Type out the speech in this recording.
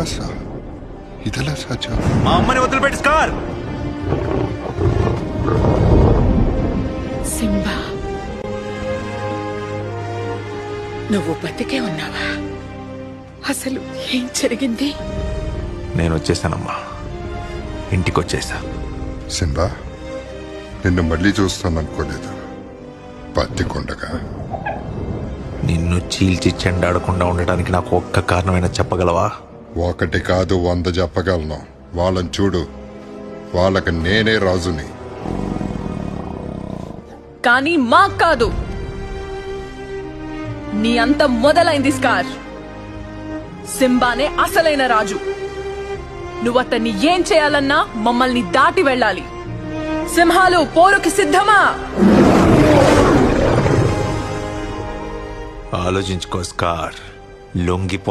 రాసా ఇదెలా సాధ్యం? మా అమ్మని వదిలిపెట్టి స్కార్. సింబా, నువ్వు బతికే ఉన్నావా? అసలు ఏం జరిగింది? నేను వచ్చేసానమ్మా, ఇంటికి వచ్చేసా. సింబా, నిన్ను మళ్ళీ చూస్తాననుకోలేదు. బతికొండగా నిన్ను చీల్చి చెండాడకుండా ఉండడానికి నాకు ఒక్క కారణమైనా చెప్పగలవా? ఒకటి కాదు 100 చెప్పగలను. వాళ్ళని చూడు, వాళ్ళకి నేనే రాజుని. కానీ మాకు కాదు. నీ అంత మొదలైంది స్కార్. సింబానే అసలైన రాజు. నువ్వతన్ని ఏం చేయాలన్నా మమ్మల్ని దాటి వెళ్ళాలి. సింహాలు పోరుకి సిద్ధమా? ఆలోచించుకో స్కార్. లొంగిపో.